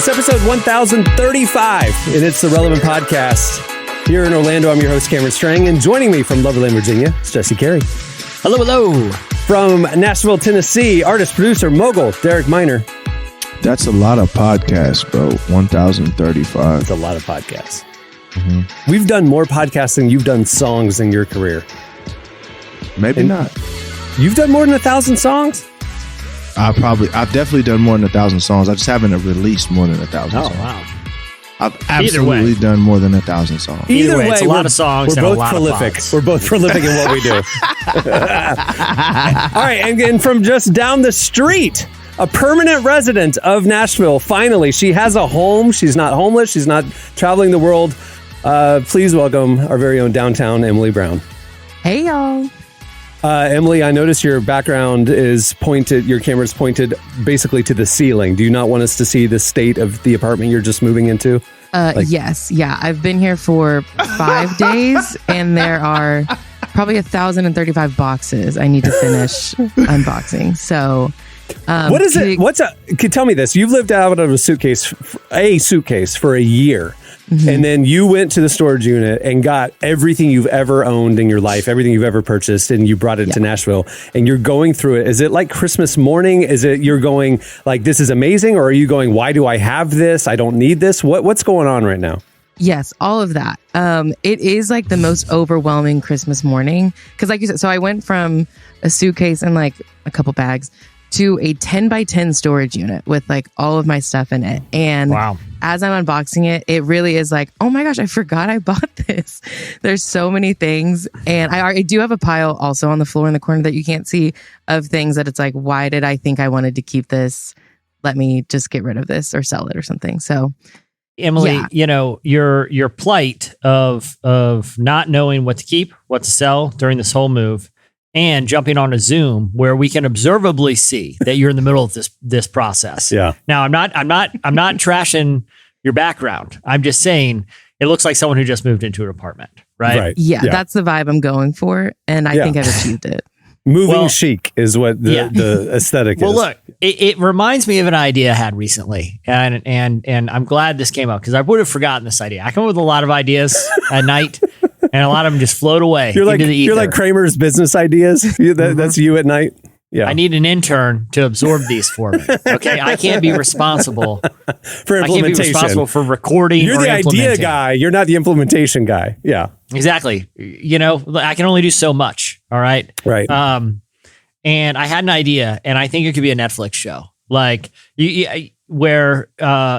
It's episode 1035, and it's the Relevant Podcast. Here in Orlando, I'm your host, Cameron Strang, and joining me from Loverland, Virginia, is Jesse Carey. Hello, hello. From Nashville, Tennessee, artist, producer, mogul, Derek Miner. That's a lot of podcasts, bro. 1035. That's a lot of podcasts. Mm-hmm. We've done more podcasts than you've done songs in your career. Maybe not. You've done more than 1,000 songs? I've definitely done more than 1,000 songs. I just haven't released more than 1,000 songs. Oh, wow. I've absolutely done more than 1,000 songs. Either way, it's a lot of songs and a lot prolific. of pods. We're both prolific in what we do. All right, and from just down the street, a permanent resident of Nashville. Finally, she has a home. She's not homeless. She's not traveling the world. Please welcome our very own downtown Emily Brown. Hey, y'all. Emily, I noticed your background is pointed, your camera's pointed basically to the ceiling. Do you not want us to see the state of the apartment you're just moving into? Yes. Yeah. I've been here for 5 days and there are probably 1,035 boxes I need to finish unboxing. So, what is it? Tell me this. You've lived out of a suitcase for a year. Mm-hmm. And then you went to the storage unit and got everything you've ever owned in your life, everything you've ever purchased, and you brought it to Nashville, and you're going through it. Is it like Christmas morning? Is it you're going like, this is amazing? Or are you going, why do I have this? I don't need this. What's going on right now? Yes, all of that. It is like the most overwhelming Christmas morning. Because like you said, so I went from a suitcase and like a couple bags to a 10 by 10 storage unit with like all of my stuff in it. And as I'm unboxing it, it really is like, oh my gosh, I forgot I bought this. There's so many things. And I do have a pile also on the floor in the corner that you can't see of things that it's like, why did I think I wanted to keep this? Let me just get rid of this or sell it or something. So Emily, you know, your plight of not knowing what to keep, what to sell during this whole move, and jumping on a Zoom where we can observably see that you're in the middle of this process. Yeah. Now I'm not trashing your background. I'm just saying it looks like someone who just moved into an apartment, right? Yeah, that's the vibe I'm going for, and I think I've achieved it. Moving chic is what the aesthetic is. Well, look, it reminds me of an idea I had recently, and I'm glad this came up because I would have forgotten this idea. I come up with a lot of ideas at night. And a lot of them just float away into the ether. You're like Kramer's business ideas. That's you at night. Yeah. I need an intern to absorb these for me. Okay. I can't be responsible for implementation. I can't be responsible for recording. You're the idea guy. You're not the implementation guy. Yeah. Exactly. You know, I can only do so much. All right. Right. And I had an idea, and I think it could be a Netflix show. Like where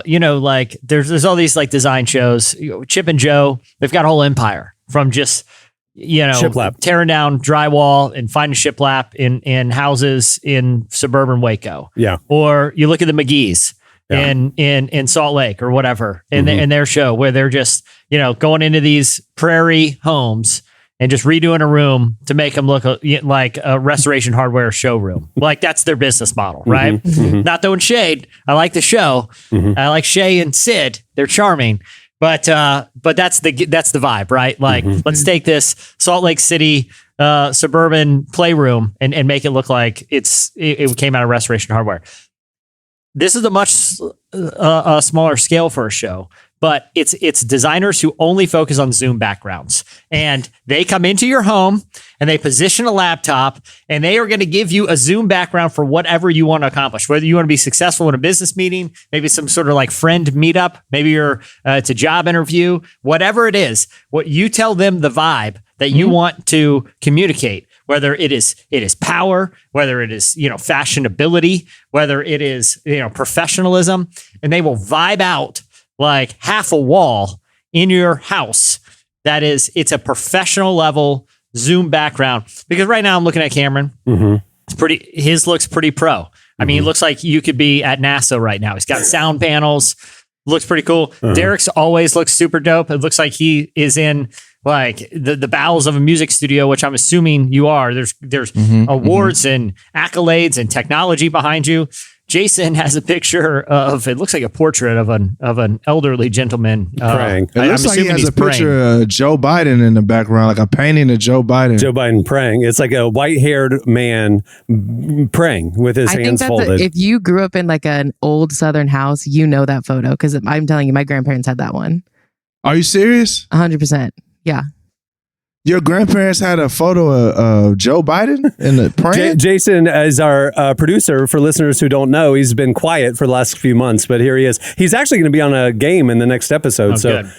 you know, like there's all these like design shows. Chip and Joe, they've got a whole empire from just, you know, shiplap. Tearing down drywall and finding shiplap in houses in suburban Waco. Yeah. Or you look at the McGee's in Salt Lake or whatever, in their show where they're just, you know, going into these prairie homes and just redoing a room to make them look like a Restoration Hardware showroom. Like that's their business model, right? Not throwing shade. I like the show. I like Shay and Sid. They're charming. But that's the vibe, right? Like, let's take this Salt Lake City suburban playroom and make it look like it came out of Restoration Hardware. This is a much smaller scale for a show, but it's designers who only focus on Zoom backgrounds, and they come into your home and they position a laptop and they are going to give you a Zoom background for whatever you want to accomplish, whether you want to be successful in a business meeting, maybe some sort of like friend meetup, maybe it's a job interview, whatever it is, what you tell them the vibe that you want to communicate, whether it is power, whether it is, you know, fashionability, whether it is, you know, professionalism, and they will vibe out like half a wall in your house. It's a professional level Zoom background. Because right now I'm looking at Cameron. His looks pretty pro. I mean, he looks like you could be at NASA right now. He's got sound panels, looks pretty cool. Derek's always looks super dope. It looks like he is in like the bowels of a music studio, which I'm assuming you are. There's awards and accolades and technology behind you. Jason has a picture of, it looks like a portrait of an elderly gentleman praying. It looks like he has a picture of Joe Biden in the background, like a painting of Joe Biden. Joe Biden praying. It's like a white-haired man praying with his hands folded. If you grew up in like an old Southern house, you know that photo because I'm telling you, my grandparents had that one. Are you serious? 100%. Yeah. Your grandparents had a photo of Joe Biden in the praying? Jason is our producer. For listeners who don't know, he's been quiet for the last few months, but here he is. He's actually going to be on a game in the next episode. Jason,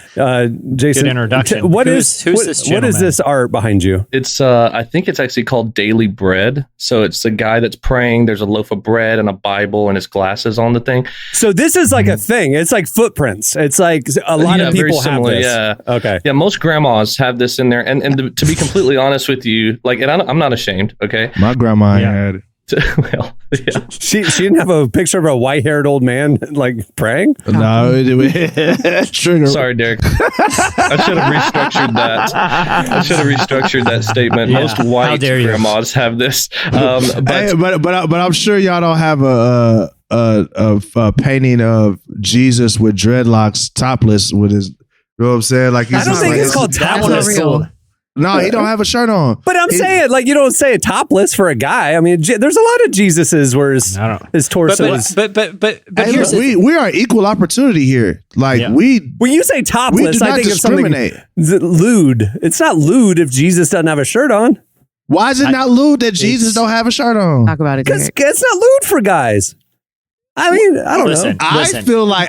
good introduction. Who's this gentleman? What is this art behind you? It's I think it's actually called Daily Bread. So it's the guy that's praying. There's a loaf of bread and a Bible and his glasses on the thing. So this is like a thing. It's like footprints. It's like a lot of people have this. Yeah. Okay. Yeah. Most grandmas have this in there, and to be completely honest with you, like, and I'm not ashamed. Okay. My grandma had it. Well, yeah. She didn't have a picture of a white-haired old man like praying? No, trigger. Sorry, Derek. I should have restructured that statement. Yeah. Most white grandmas have this, but I'm sure y'all don't have a painting of Jesus with dreadlocks, topless with his. You know what I'm saying? Like I don't think it's called topless. No, he don't have a shirt on. But I'm saying, like, you don't say topless for a guy. I mean, there's a lot of Jesuses where his torso is. But hey, here's we are equal opportunity here. Like when you say topless, I think of something lewd. It's not lewd if Jesus doesn't have a shirt on. Why is it not lewd that Jesus don't have a shirt on? Talk about it. Because it's not lewd for guys. I mean, I don't know.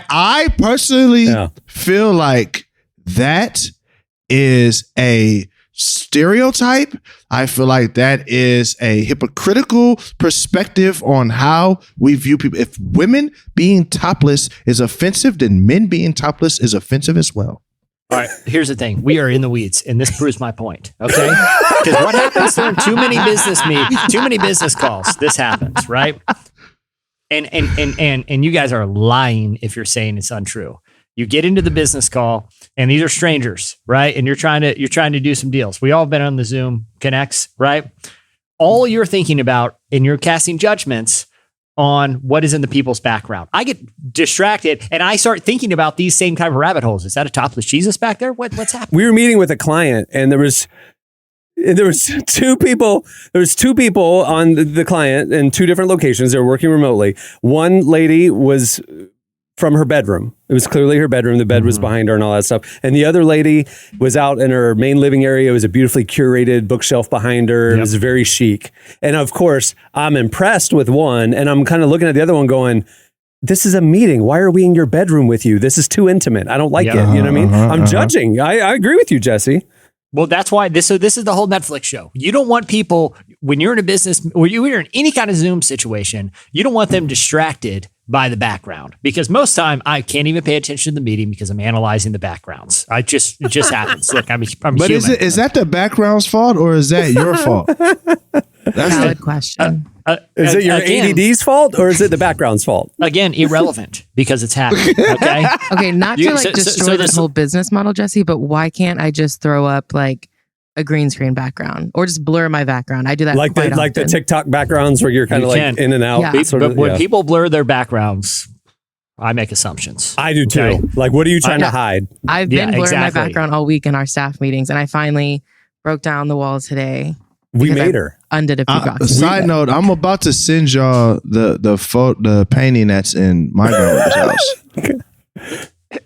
I personally feel like that is a stereotype. I feel like that is a hypocritical perspective on how we view people. If women being topless is offensive, then men being topless is offensive as well. All right, here's the thing. We are in the weeds, and this proves my point, okay? Because what happens during too many business calls, this happens, right? And you guys are lying if you're saying it's untrue. You get into the business call, and these are strangers, right? And you're trying to do some deals. We all have been on the Zoom Connects, right? All you're thinking about, and you're casting judgments on what is in the people's background. I get distracted, and I start thinking about these same kind of rabbit holes. Is that a topless Jesus back there? What's happening? We were meeting with a client, and there was two people. There was two people on the client in two different locations. They were working remotely. One lady was from her bedroom. It was clearly her bedroom. The bed was behind her and all that stuff. And the other lady was out in her main living area. It was a beautifully curated bookshelf behind her. It was very chic. And of course, I'm impressed with one, and I'm kind of looking at the other one going, this is a meeting. Why are we in your bedroom with you? This is too intimate. I don't like it. You know what I mean? I'm judging. I agree with you, Jesse. Well, that's why this is the whole Netflix show. You don't want people, when you're in a business, or you're in any kind of Zoom situation, you don't want them distracted by the background, because most time I can't even pay attention to the meeting because I'm analyzing the backgrounds. It just happens. Look, I'm but human. Is that the background's fault or is that your fault? That's a valid question. Is it your ADD's fault or is it the background's fault? Again, irrelevant because it's happening. Okay. Okay. Not to destroy this whole business model, Jesse, but why can't I just throw up like a green screen background or just blur my background? I do that like the TikTok backgrounds where you're kind of like in and out. Yeah. But when people blur their backgrounds, I make assumptions. I do too. Okay? Like, what are you trying to hide? I've been blurring my background all week in our staff meetings, and I finally broke down the wall today. We made her. Undid a few boxes. Side note, I'm about to send y'all the painting that's in my grandmother's house.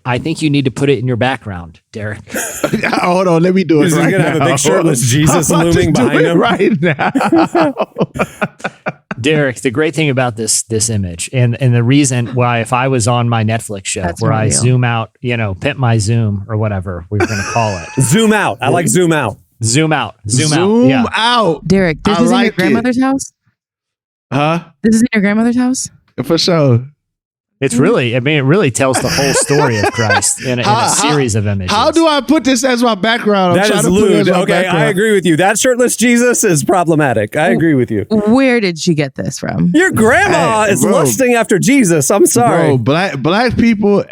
I think you need to put it in your background, Derek. Hold on, let me do it. He's right gonna now. have a big shirtless Jesus looming behind him right now. Derek, the great thing about this image, and the reason why, if I was on my Netflix show where I zoom out, pimp my Zoom or whatever we were going to call it. Zoom out. I like zoom out. Zoom out. Zoom out. Derek, this is in your grandmother's house? Huh? This is in your grandmother's house? For sure. It's really, it really tells the whole story of Christ in a series of images. How do I put this as my background? That is lewd. Okay, I agree with you. That shirtless Jesus is problematic. I agree with you. Where did she get this from? Your grandma is lusting after Jesus. I'm sorry. Bro, black people,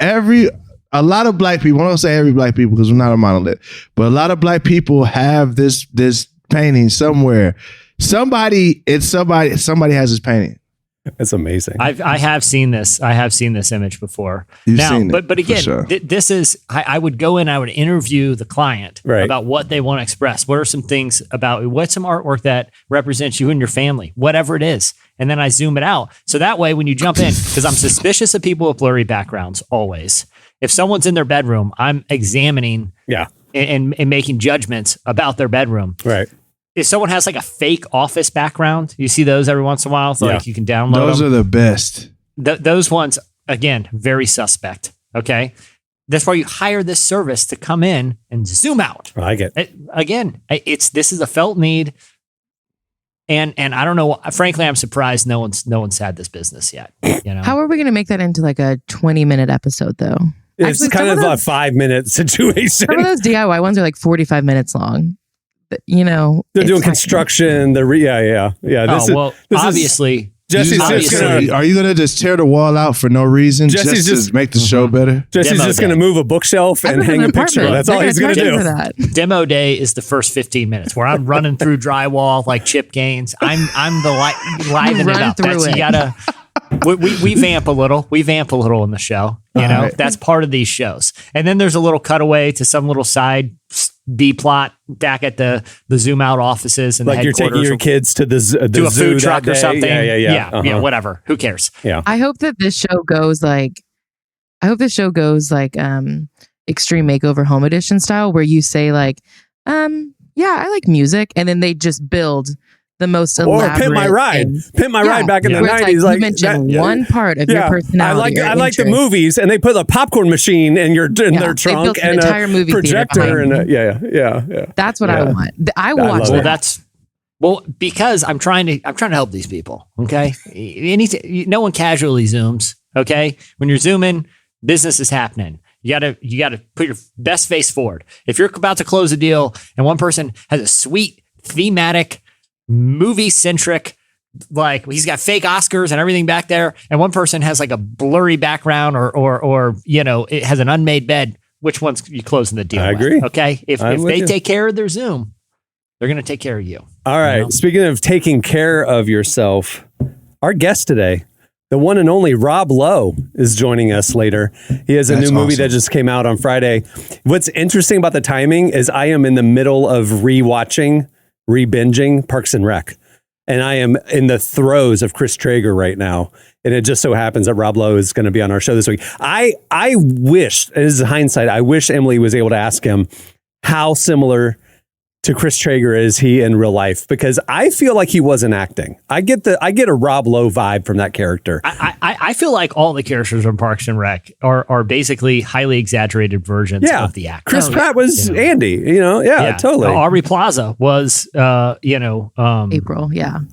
a lot of black people, I don't say every black people because we're not a monolith, but a lot of black people have this painting somewhere. Somebody has this painting. That's amazing. I have seen this. I have seen this image before. You've seen it, but again, sure. This is. I would go in. I would interview the client about what they want to express. What are some things about? What's some artwork that represents you and your family? Whatever it is, and then I zoom it out. So that way, when you jump in, because I'm suspicious of people with blurry backgrounds. Always, if someone's in their bedroom, I'm examining. Yeah. And making judgments about their bedroom. Right. If someone has like a fake office background, you see those every once in a while. So like you can download those them. Are the best. Those ones, again, very suspect. Okay. That's why you hire this service to come in and zoom out. I get it. This is a felt need. And I don't know. Frankly, I'm surprised no one's had this business yet. You know, how are we going to make that into like a 20-minute episode though? It's actually, kind of a 5-minute situation. Some of those DIY ones are like 45 minutes long. But, you know, they're doing construction. Yeah. This obviously. Jesse's just gonna. Are you gonna just tear the wall out for no reason? Jesse's just to make the show better. Jesse's just gonna move a bookshelf and hang a picture. That's all he's gonna do. Demo day is the first 15 minutes where I'm running through drywall like Chip Gaines. I'm the liven it up. You gotta. We vamp a little. We vamp a little in the show. You know, that's part of these shows. And then there's a little cutaway to some little side B plot back at the zoom out offices and like you're taking your kids to the zoo a food truck or something. Yeah, whatever. Who cares? Yeah. I hope that this show goes like Extreme Makeover Home Edition style, where you say like, yeah, I like music, and then they just build the most elaborate. Or Pimp My Ride. Pimp My Ride back in the 90s. Like you mentioned one part of your personality. I like the movies, and they put a popcorn machine in their trunk and entire movie projector. And yeah. That's what I want. I watch that. Because I'm trying to help these people. Okay, no one casually zooms. Okay, when you're zooming, business is happening. You gotta put your best face forward. If you're about to close a deal and one person has a sweet thematic, movie-centric, like he's got fake Oscars and everything back there, and one person has like a blurry background or you know, it has an unmade bed, which one's you closing the deal with? Agree. Okay, if they take care of their Zoom, they're going to take care of you. All right. You know? Speaking of taking care of yourself, our guest today, the one and only Rob Lowe, is joining us later. He has a new movie that just came out on Friday. What's interesting about the timing is I am in the middle of re-binging Parks and Rec. And I am in the throes of Chris Traeger right now. And it just so happens that Rob Lowe is going to be on our show this week. I wish, this is hindsight, I wish Emily was able to ask him how similar to Chris Traeger is he in real life, because I feel like he wasn't acting. I get a Rob Lowe vibe from that character. I feel like all the characters from Parks and Rec are basically highly exaggerated versions of the actor. Chris Pratt was Andy, totally. Aubrey Plaza was, April,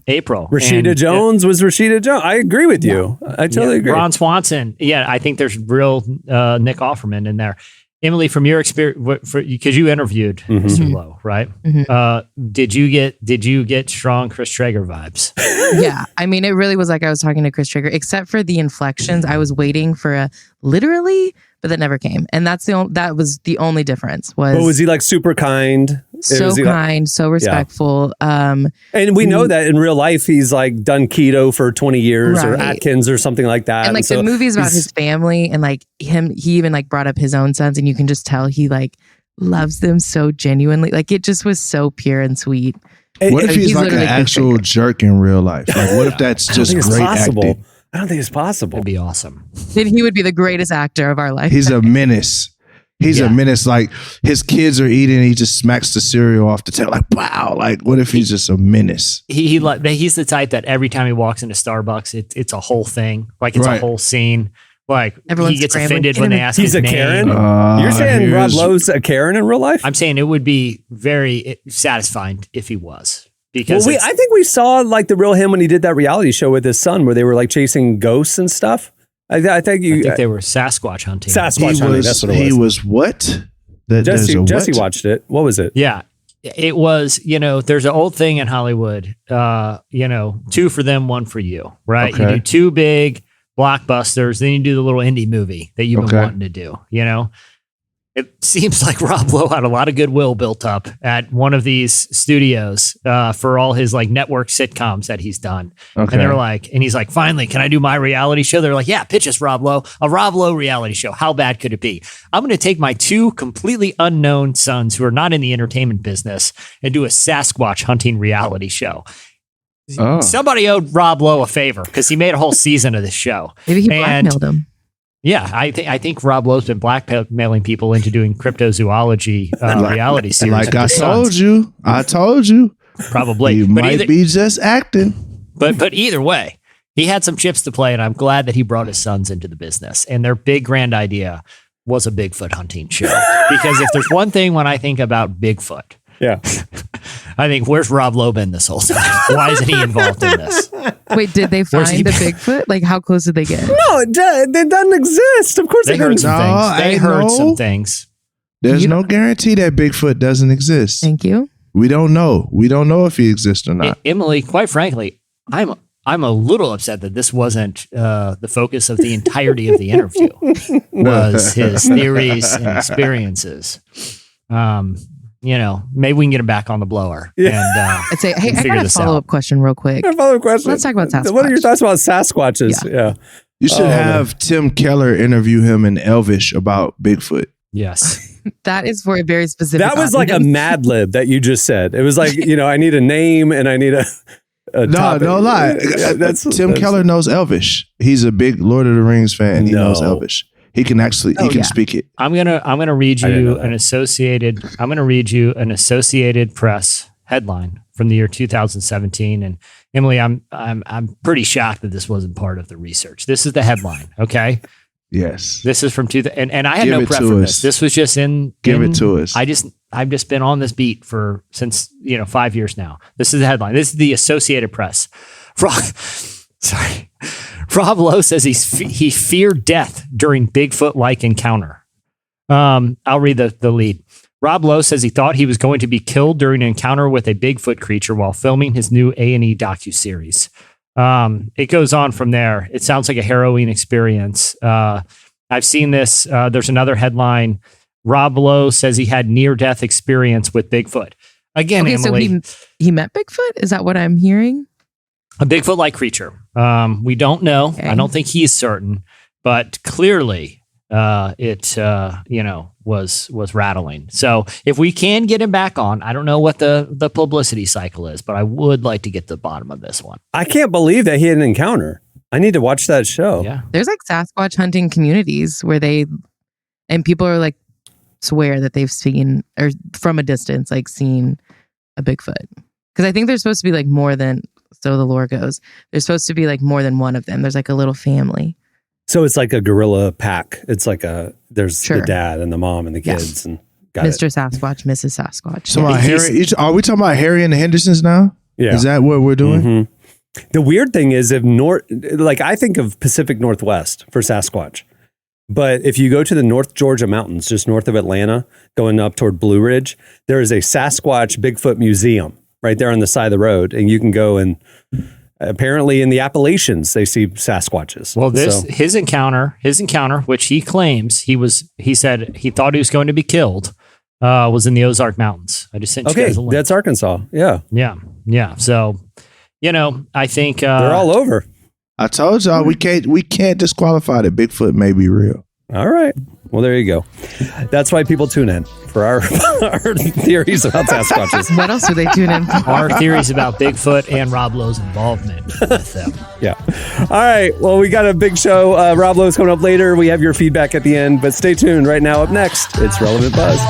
April. Rashida Jones was Rashida Jones. I agree with you. I totally agree. Ron Swanson. Yeah, I think there's real Nick Offerman in there. Emily, from your experience, because you interviewed Mr. Lowe, right? Mm-hmm. Did you get strong Chris Traeger vibes? Yeah, I mean, it really was like I was talking to Chris Traeger, except for the inflections. I was waiting for a literally, but that never came, and that was the only difference. Was he like super kind? So kind, so respectful. And we know that in real life, he's like done keto for 20 years or Atkins or something like that. And like the movie's about his family and like him, he even like brought up his own sons, and you can just tell he like loves them so genuinely. Like it just was so pure and sweet. What if he's like an actual jerk in real life? Like what if that's just great acting? I don't think it's possible. It'd be awesome. Then he would be the greatest actor of our life. He's a menace. He's a menace. Like his kids are eating, he just smacks the cereal off the table. Like, wow. Like, what if he's just a menace? He's the type that every time he walks into Starbucks, it's a whole thing. Like it's a whole scene. Like everyone's he gets offended when they ask his name. He's a Karen? You're saying Rob Lowe's a Karen in real life? I'm saying it would be very satisfying if he was. Because I think we saw like the real him when he did that reality show with his son where they were like chasing ghosts and stuff. I think they were Sasquatch hunting. That's what it was. He was what? Jesse watched it. What was it? Yeah. It was, there's an old thing in Hollywood, 2 for them, 1 for you, right? Okay. You do 2 big blockbusters, then you do the little indie movie that you've been wanting to do, It seems like Rob Lowe had a lot of goodwill built up at one of these studios for all his like network sitcoms that he's done. Okay. And they're like, and he's like, finally, can I do my reality show? They're like, yeah, pitch us, Rob Lowe, a Rob Lowe reality show. How bad could it be? I'm going to take my 2 completely unknown sons who are not in the entertainment business and do a Sasquatch hunting reality show. Oh. Somebody owed Rob Lowe a favor because he made a whole season of this show. Maybe he blackmailed him. Yeah, I think Rob Lowe's been blackmailing people into doing cryptozoology reality series. Like I told you. Probably. You might be just acting. But either way, he had some chips to play, and I'm glad that he brought his sons into the business. And their big grand idea was a Bigfoot hunting show. Because if there's one thing when I think about Bigfoot, yeah, I think, where's Rob Lowe been this whole time? Why isn't he involved in this? Wait, did they find the Bigfoot? Like, how close did they get? No, it doesn't exist. Of course they heard some things. They heard some things. There's no guarantee that Bigfoot doesn't exist. Thank you. We don't know. We don't know if he exists or not. Emily, quite frankly, I'm a little upset that this wasn't the focus of the entirety of the interview. Was his theories and experiences. Maybe we can get him back on the blower. Yeah. And I'd say, hey, I got a follow-up question real quick. Follow-up question. Let's talk about Sasquatch. What are your thoughts about Sasquatches? Yeah. You should have Tim Keller interview him in Elvish about Bigfoot. Yes. That is for a very specific That was audience. Like a Mad Lib that you just said. It was like, I need a name and I need a no lie. Tim Keller knows Elvish. He's a big Lord of the Rings fan. He knows Elvish. He can speak it. I'm gonna read you an Associated Press headline from the year 2017. And Emily, I'm pretty shocked that this wasn't part of the research. This is the headline. Okay. Yes. This is from and I had no prep for this. This was just Give it to us. I've just been on this beat since 5 years now. This is the headline. This is the Associated Press. Rob Lowe says he feared death during Bigfoot-like encounter. I'll read the lead. Rob Lowe says he thought he was going to be killed during an encounter with a Bigfoot creature while filming his new A&E docuseries. It goes on from there. It sounds like a harrowing experience. I've seen this. There's another headline. Rob Lowe says he had near-death experience with Bigfoot. Again, Emily. So he met Bigfoot? Is that what I'm hearing? A Bigfoot-like creature. We don't know. Okay. I don't think he's certain, but clearly it was rattling. So if we can get him back on, I don't know what the publicity cycle is, but I would like to get to the bottom of this one. I can't believe that he had an encounter. I need to watch that show. Yeah. There's like Sasquatch hunting communities where people are like swear that they've seen, or from a distance, like seen a Bigfoot. Because I think there's supposed to be like more than, so the lore goes, there's supposed to be like more than one of them. There's like a little family. So it's like a gorilla pack. It's like there's the dad and the mom and the kids and Mr. Sasquatch, Mrs. Sasquatch. So Harry, are we talking about Harry and the Hendersons now? Yeah. Is that what we're doing? Mm-hmm. The weird thing is I think of Pacific Northwest for Sasquatch. But if you go to the North Georgia mountains, just north of Atlanta, going up toward Blue Ridge, there is a Sasquatch Bigfoot museum right there on the side of the road. And you can go and apparently in the Appalachians, they see Sasquatches. Well, his encounter, which he claims he said he thought he was going to be killed, was in the Ozark Mountains. I just sent you guys a link. That's Arkansas. Yeah. Yeah. So, I think they're all over. I told y'all we can't disqualify that Bigfoot may be real. All right. Well, there you go. That's why people tune in for our theories about Sasquatches. What else do they tune in for? Our theories about Bigfoot and Rob Lowe's involvement with them. Yeah. All right. Well, we got a big show. Rob Lowe's coming up later. We have your feedback at the end, but stay tuned. Right now, up next, it's Relevant Buzz.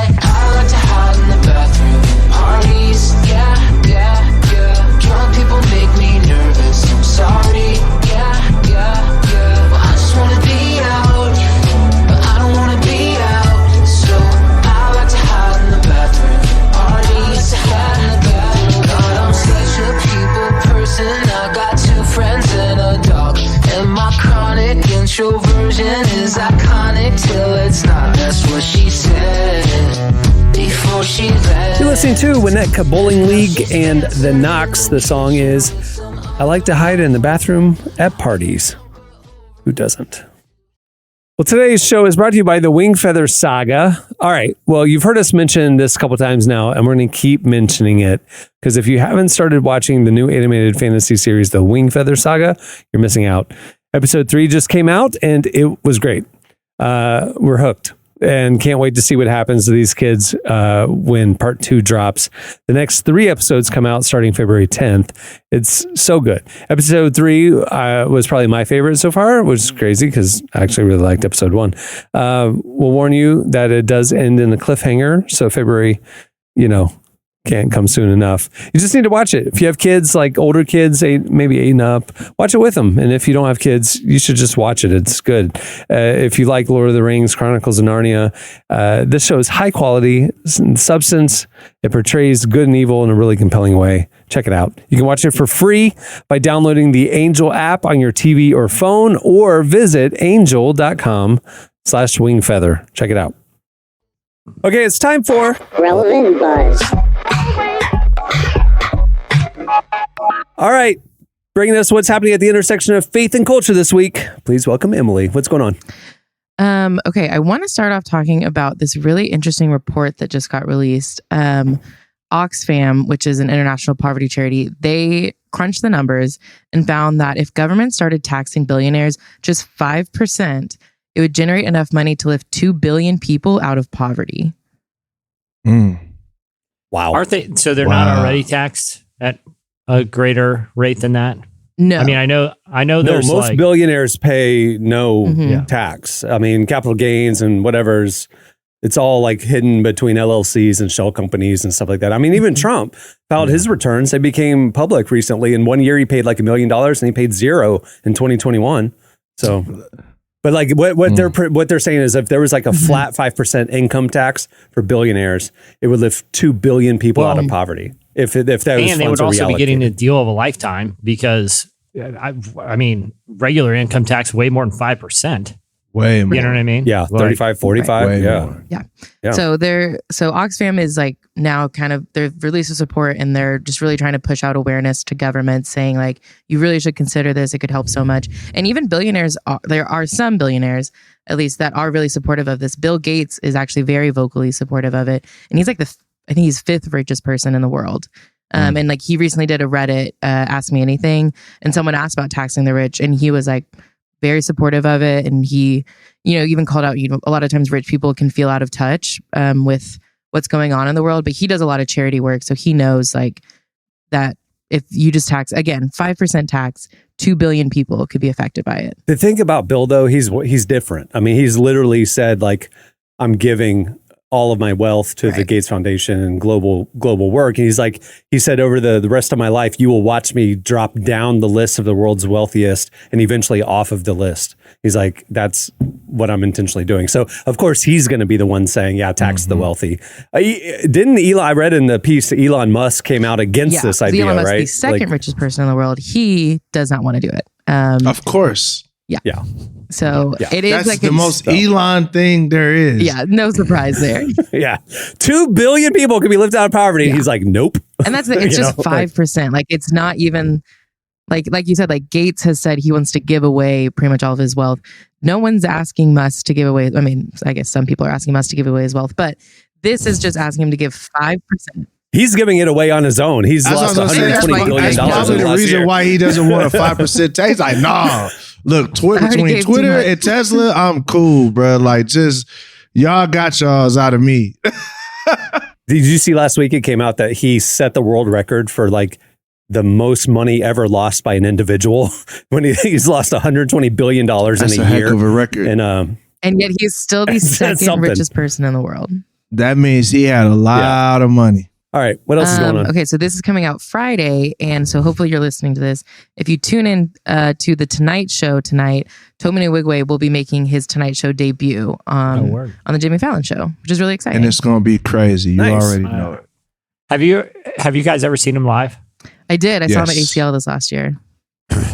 Version is iconic till it's not. That's what she said before she left. You're listening to Winnetka Bowling League and the Knox. The song is I Like to Hide in the Bathroom at Parties. Who doesn't? Well, today's show is brought to you by the Wingfeather Saga. All right. Well, you've heard us mention this a couple times now, and we're going to keep mentioning it because if you haven't started watching the new animated fantasy series, the Wingfeather Saga, you're missing out. Episode 3 just came out, and it was great. We're hooked and can't wait to see what happens to these kids when part 2 drops. The next 3 episodes come out starting February 10th. It's so good. Episode 3 was probably my favorite so far, which is crazy because I actually really liked episode 1. We'll warn you that it does end in a cliffhanger. So February, can't come soon enough. You just need to watch it. If you have kids, like older kids, maybe 8 and up, watch it with them. And if you don't have kids, you should just watch it. It's good. If you like Lord of the Rings, Chronicles of Narnia, this show is high quality substance. It portrays good and evil in a really compelling way. Check it out. You can watch it for free by downloading the Angel app on your TV or phone, or visit angel.com/wingfeather. Check it out. Okay, it's time for Relevant Buzz. All right, bringing us what's happening at the intersection of faith and culture this week. Please welcome Emily. What's going on? Okay, I want to start off talking about this really interesting report that just got released. Oxfam, which is an international poverty charity, they crunched the numbers and found that if government started taxing billionaires just 5%, it would generate enough money to lift 2 billion people out of poverty. Wow. Aren't they? So they're not already taxed at a greater rate than that? No. I mean, I know. No, There's most billionaires pay no tax. I mean, capital gains and whatever's, it's all like hidden between LLCs and shell companies and stuff like that. I mean, even Trump filed his returns. They became public recently. In 1 year, he paid like $1 million and he paid $0 in 2021. So... But like what they're saying is if there was like a flat 5% income tax for billionaires, it would lift 2 billion people out of poverty. If those and they would also be getting reallocated. a deal of a lifetime because I mean regular income tax way more than 5%. Way more. You know what I mean? Yeah, 35, 45. Way Yeah. more. Yeah. Yeah. So Oxfam is like now kind of, they've released a support and they're just really trying to push out awareness to governments saying like, you really should consider this. It could help so much. And even billionaires, there are some billionaires at least that are really supportive of this. Bill Gates is actually very vocally supportive of it. And he's like I think he's 5th richest person in the world. And like he recently did a Reddit, Ask Me Anything. And someone asked about taxing the rich and he was like, very supportive of it. And he, even called out, a lot of times rich people can feel out of touch with what's going on in the world, but he does a lot of charity work. So he knows like that if you just tax, again, 5% tax, 2 billion people could be affected by it. The thing about Bill, though, he's different. I mean, he's literally said like, I'm giving all of my wealth to the Gates Foundation and global work. And he said over the rest of my life, you will watch me drop down the list of the world's wealthiest and eventually off of the list. He's like, that's what I'm intentionally doing. So of course he's going to be the one saying, yeah, tax the wealthy. Didn't Elon, I read in the piece, Elon Musk came out against this idea, Elon Musk, right? the second richest person in the world. He does not want to do it. Of course. Yeah. So it is That's like the most Elon thing there is. Yeah, no surprise there. Yeah. 2 billion people could be lifted out of poverty. And he's like, nope. And that's it's just 5%. Like it's not even like you said, like Gates has said he wants to give away pretty much all of his wealth. No one's asking Musk to give away. I mean, I guess some people are asking Musk to give away his wealth, but this is just asking him to give 5%. He's giving it away on his own. He's lost $120 billion. That's probably the reason why he doesn't want a 5% tax. Like, nah, look, between Twitter and Tesla, I'm cool, bro. Like, just y'all got y'all's out of me. Did you see last week it came out that he set the world record for like the most money ever lost by an individual when he's lost $120 billion in a year. That's a heck of a record. And yet he's still the second richest person in the world. That means he had a lot of money. All right. What else is going on? Okay, so this is coming out Friday, and so hopefully you're listening to this. If you tune in to the Tonight Show tonight, Tomin Wigwe will be making his Tonight Show debut on the Jimmy Fallon Show, which is really exciting. And it's going to be crazy. You already know it. Have you guys ever seen him live? I did. I saw him at ACL this last year.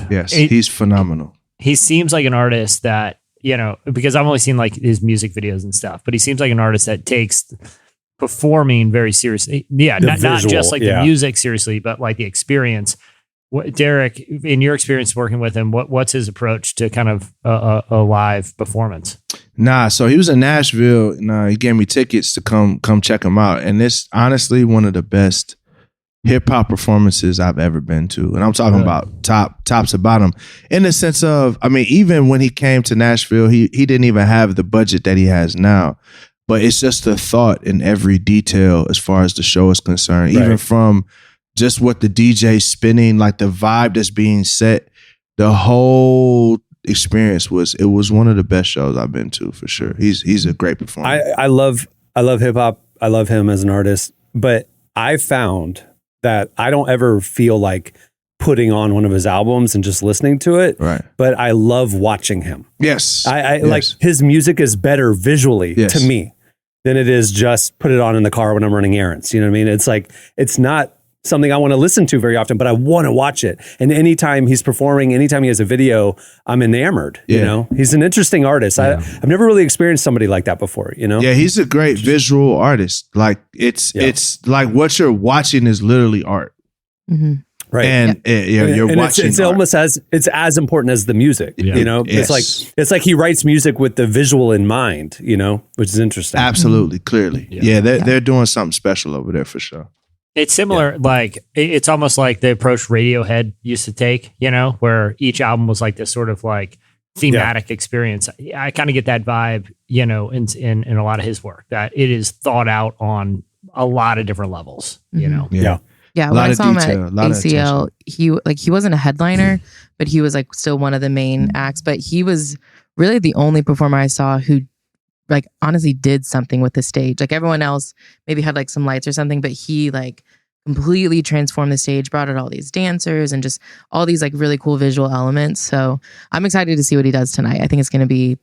Yes, he's phenomenal. He seems like an artist that, because I've only seen like his music videos and stuff, but he seems like an artist that takes performing very seriously. Yeah, not just like the music seriously, but like the experience. Derek, in your experience working with him, what's his approach to kind of a live performance? Nah, so he was in Nashville. He gave me tickets to come check him out, and it's honestly one of the best hip hop performances I've ever been to, and I'm talking about top to bottom. In the sense of, I mean, even when he came to Nashville, he didn't even have the budget that he has now, but it's just the thought in every detail as far as the show is concerned, even from just what the DJ's spinning, like the vibe that's being set, the whole experience was one of the best shows I've been to for sure. He's a great performer. I love hip hop. I love him as an artist, but I found that I don't ever feel like putting on one of his albums and just listening to it. Right. But I love watching him. Yes. I like his music is better visually to me than it is just put it on in the car when I'm running errands. You know what I mean? It's like, it's not something I want to listen to very often, but I want to watch it. And anytime he's performing, anytime he has a video, I'm enamored. You know, he's an interesting artist. I've never really experienced somebody like that before, you know? Yeah, he's a great visual artist. Like it's like what you're watching is literally art. Mm-hmm. Right. And you're watching it's almost it's as important as the music, you know? Yes. It's like he writes music with the visual in mind, you know, which is interesting. Absolutely, clearly. Yeah, they're doing something special over there for sure. It's similar, like it's almost like the approach Radiohead used to take, you know, where each album was like this sort of like thematic experience. I kind of get that vibe, you know, in a lot of his work, that it is thought out on a lot of different levels, you know? Yeah. When I saw him at ACL, he wasn't a headliner, but he was like still one of the main acts. But he was really the only performer I saw who like honestly did something with the stage. Like everyone else maybe had like some lights or something, but he like completely transformed the stage, brought out all these dancers and just all these like really cool visual elements. So I'm excited to see what he does tonight. I think it's going to be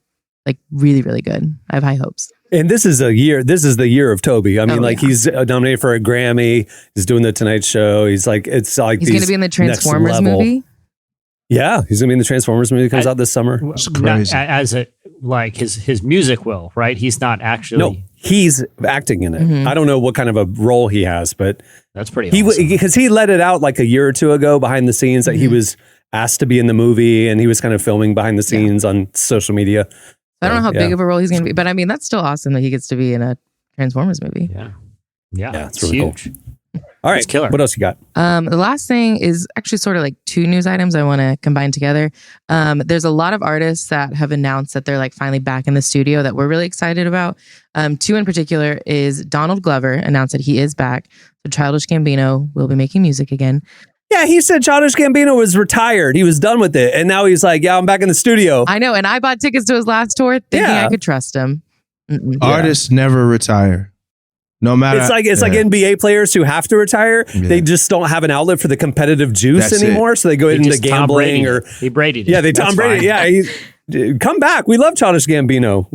like really, really good. I have high hopes. And this is the year of Toby. I mean, he's nominated for a Grammy. He's doing the Tonight Show. He's like going to be in the Transformers movie. Yeah, he's going to be in the Transformers movie that comes out this summer. It's crazy. As a like his music will, right? He's not actually. No, he's acting in it. Mm-hmm. I don't know what kind of a role he has, but that's pretty awesome. Because he let it out like a year or two ago behind the scenes that he was asked to be in the movie, and he was kind of filming behind the scenes on social media. I don't know how big of a role he's going to be, but I mean, that's still awesome that he gets to be in a Transformers movie. Yeah, it's really huge. Cool. All right, killer. What else you got? The last thing is actually sort of like two news items I want to combine together. There's a lot of artists that have announced that they're like finally back in the studio that we're really excited about. Two in particular is Donald Glover announced that he is back. So Childish Gambino will be making music again. Yeah, he said Childish Gambino was retired. He was done with it. And now he's like, yeah, I'm back in the studio. I know. And I bought tickets to his last tour thinking I could trust him. Artists never retire. No matter. It's like NBA players who have to retire. Yeah. They just don't have an outlet for the competitive juice anymore. So they go into gambling or he Brady'd. Yeah, Tom Brady. Yeah, come back. We love Childish Gambino.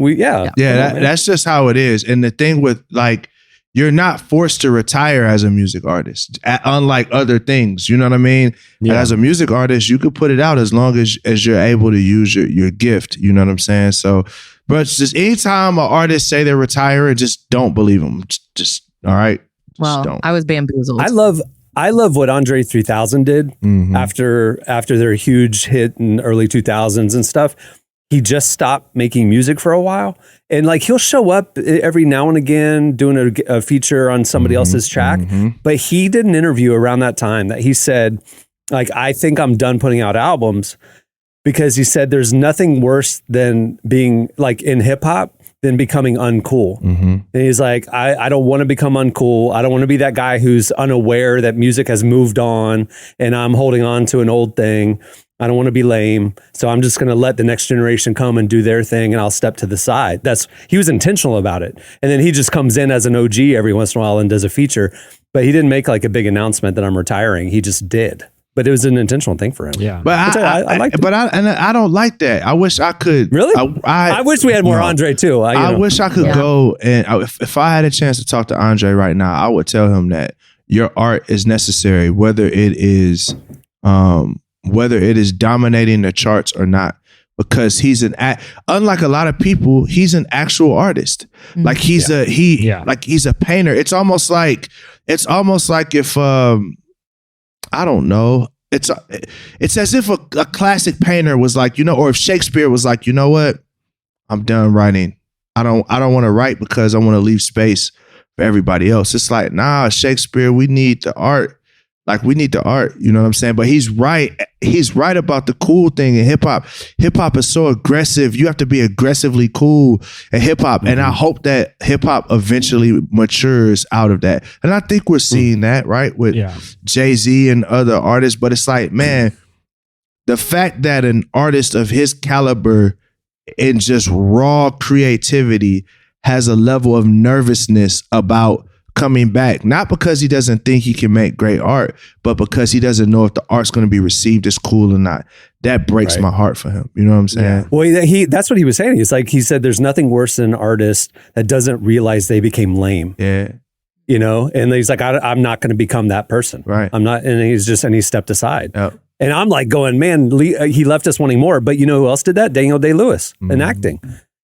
That's just how it is. And the thing with like, you're not forced to retire as a music artist, unlike other things. You know what I mean? Yeah. As a music artist, you could put it out as long as you're able to use your gift. You know what I'm saying? So, but just anytime an artist say they're retiring, just don't believe them. Just all right. Well, don't. I was bamboozled. I love what Andre 3000 did after their huge hit in early 2000s and stuff. He just stopped making music for a while, and like he'll show up every now and again doing a feature on somebody else's track. But he did an interview around that time that he said, like, I think I'm done putting out albums, because he said there's nothing worse than being like in hip hop than becoming uncool. And he's like, I don't want to become uncool. I don't want to be that guy who's unaware that music has moved on and I'm holding on to an old thing. I don't want to be lame. So I'm just going to let the next generation come and do their thing, and I'll step to the side. He was intentional about it. And then he just comes in as an OG every once in a while and does a feature, but he didn't make like a big announcement that I'm retiring. He just did. But it was an intentional thing for him. Yeah. But I like it. But I don't like that. I wish I could. Really? I wish we had more Andre too. I wish I could go and if I had a chance to talk to Andre right now, I would tell him that your art is necessary, whether it is dominating the charts or not, because he's unlike a lot of people, he's an actual artist. Like he's he's a painter. It's almost like if I don't know. It's as if a classic painter was like, or if Shakespeare was like, you know what? I'm done writing. I don't want to write because I want to leave space for everybody else. It's like, nah, Shakespeare, we need the art. Like, we need the art, you know what I'm saying? But he's right. He's right about the cool thing in hip hop. Hip hop is so aggressive. You have to be aggressively cool in hip hop. Mm-hmm. And I hope that hip hop eventually matures out of that. And I think we're seeing that, right? With Jay-Z and other artists. But it's like, man, the fact that an artist of his caliber and just raw creativity has a level of nervousness about coming back, not because he doesn't think he can make great art, but because he doesn't know if the art's going to be received as cool or not. That breaks my heart for him. You know what I'm saying? Yeah. Well, that's what he was saying. He said there's nothing worse than an artist that doesn't realize they became lame. Yeah. You know, and he's like, I'm not going to become that person. Right. I'm not. And he stepped aside. Yep. And I'm like going, man, he left us wanting more. But you know who else did that? Daniel Day-Lewis in acting.